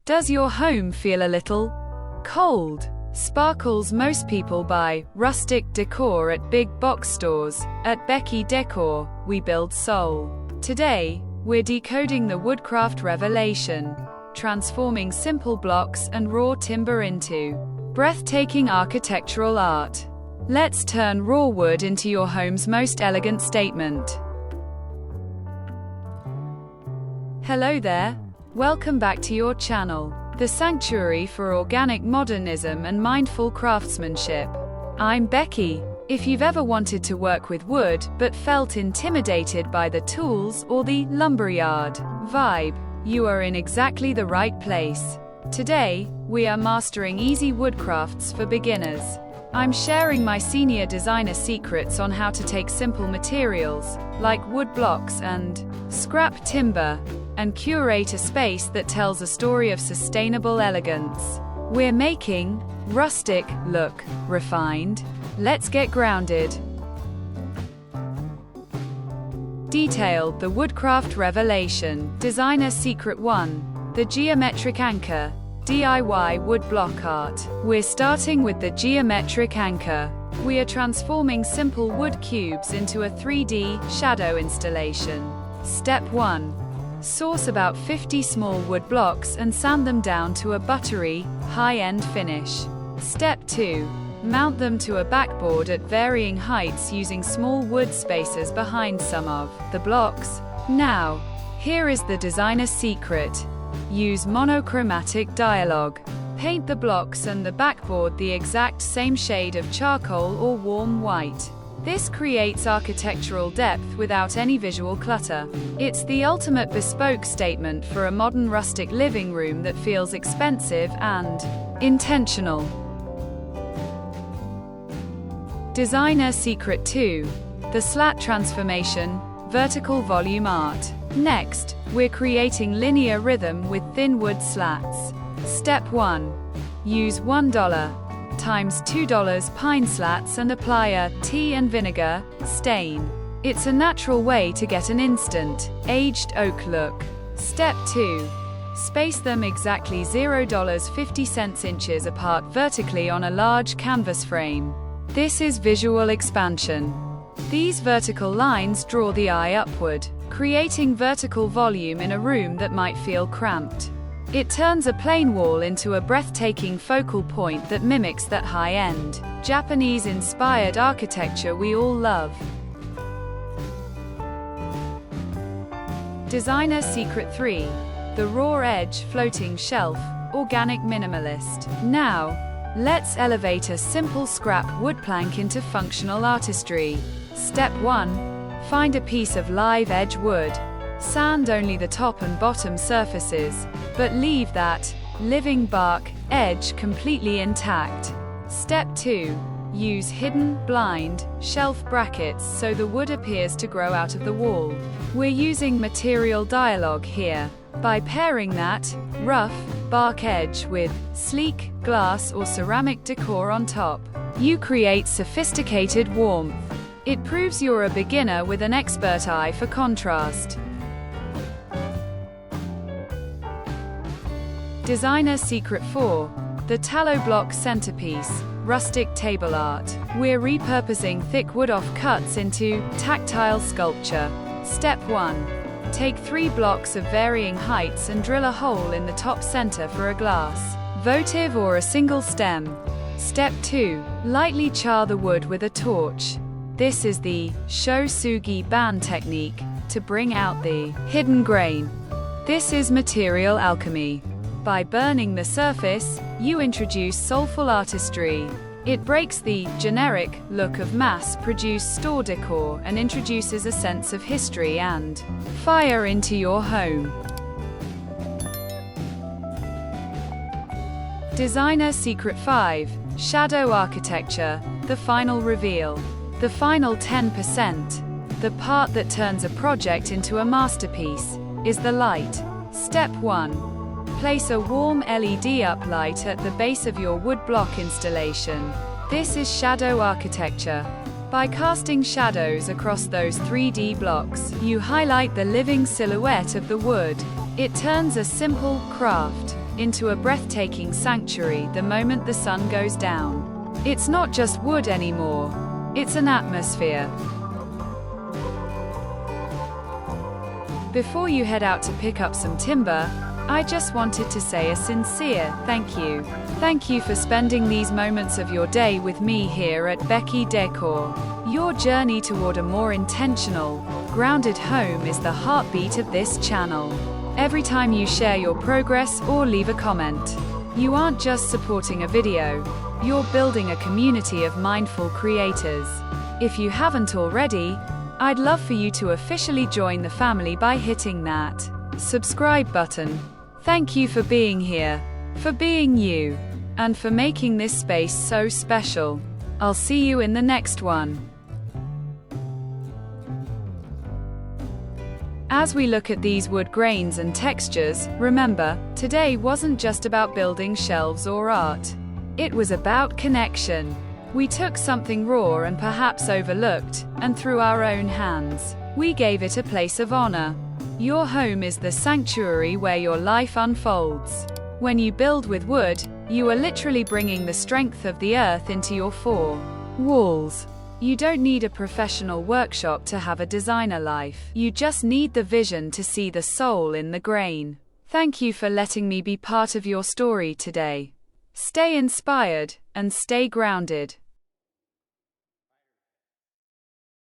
Does your home feel a little cold? Sparkles. Most people buy rustic decor at big box stores. At Beki Décor, we build soul. Today, we're decoding the woodcraft revelation, transforming simple blocks and raw timber into breathtaking architectural art. Let's turn raw wood into your home's most elegant statement. Hello there. Welcome back to your channel, the sanctuary for organic modernism and mindful craftsmanship. I'm Beki. If you've ever wanted to work with wood but felt intimidated by the tools or the lumberyard vibe, you are in exactly the right place. Today, we are mastering easy woodcrafts for beginners. I'm sharing my senior designer secrets on how to take simple materials, like wood blocks and scrap timber, and curate a space that tells a story of sustainable elegance. We're making rustic look refined. Let's get grounded. Detailed: the woodcraft revelation. Designer secret 1. The geometric anchor. DIY wood block art. We're starting with the geometric anchor. We are transforming simple wood cubes into a 3D shadow installation. Step 1. Source about 50 small wood blocks and sand them down to a buttery, high-end finish. Step 2. Mount them to a backboard at varying heights using small wood spacers behind some of the blocks. Now, here is the designer's secret. Use monochromatic dialogue. Paint the blocks and the backboard the exact same shade of charcoal or warm white. This creates architectural depth without any visual clutter. It's the ultimate bespoke statement for a modern rustic living room that feels expensive and intentional. Designer secret 2. The slat transformation, vertical volume art. Next, we're creating linear rhythm with thin wood slats. Step 1. Use $1 times $2 pine slats and apply a tea and vinegar stain. It's a natural way to get an instant, aged oak look. Step 2. Space them exactly $0.50 inches apart vertically on a large canvas frame. This is visual expansion. These vertical lines draw the eye upward, creating vertical volume in a room that might feel cramped. It turns a plain wall into a breathtaking focal point that mimics that high-end, Japanese-inspired architecture we all love. Designer secret 3. The raw edge floating shelf, organic minimalist. Now, let's elevate a simple scrap wood plank into functional artistry. Step 1. Find a piece of live edge wood. Sand only the top and bottom surfaces, but leave that living bark edge completely intact. Step 2. Use hidden, blind, shelf brackets so the wood appears to grow out of the wall. We're using material dialogue here. By pairing that rough bark edge with sleek glass or ceramic decor on top, you create sophisticated warmth. It proves you're a beginner with an expert eye for contrast. Designer secret 4. The tallow block centerpiece, rustic table art. We're repurposing thick wood offcuts into tactile sculpture. Step 1. Take 3 blocks of varying heights and drill a hole in the top center for a glass, votive or a single stem. Step 2. Lightly char the wood with a torch. This is the shosugi ban technique to bring out the hidden grain. This is Material Alchemy. By burning the surface, you introduce soulful artistry. It breaks the generic look of mass-produced store decor and introduces a sense of history and fire into your home. Designer secret 5. Shadow architecture, the final reveal. The final 10%, the part that turns a project into a masterpiece, is the light. Step 1. Place a warm LED uplight at the base of your wood block installation. This is shadow architecture. By casting shadows across those 3D blocks, you highlight the living silhouette of the wood. It turns a simple craft into a breathtaking sanctuary the moment the sun goes down. It's not just wood anymore, it's an atmosphere. Before you head out to pick up some timber, I just wanted to say a sincere thank you. Thank you for spending these moments of your day with me here at Beki Décor. Your journey toward a more intentional, grounded home is the heartbeat of this channel. Every time you share your progress or leave a comment, you aren't just supporting a video, you're building a community of mindful creators. If you haven't already, I'd love for you to officially join the family by hitting that subscribe button. Thank you for being here, for being you, and for making this space so special. I'll see you in the next one. As we look at these wood grains and textures, remember, today wasn't just about building shelves or art. It was about connection. We took something raw and perhaps overlooked, and through our own hands, we gave it a place of honor. Your home is the sanctuary where your life unfolds. When you build with wood, you are literally bringing the strength of the earth into your four walls. You don't need a professional workshop to have a designer life. You just need the vision to see the soul in the grain. Thank you for letting me be part of your story today. Stay inspired and stay grounded.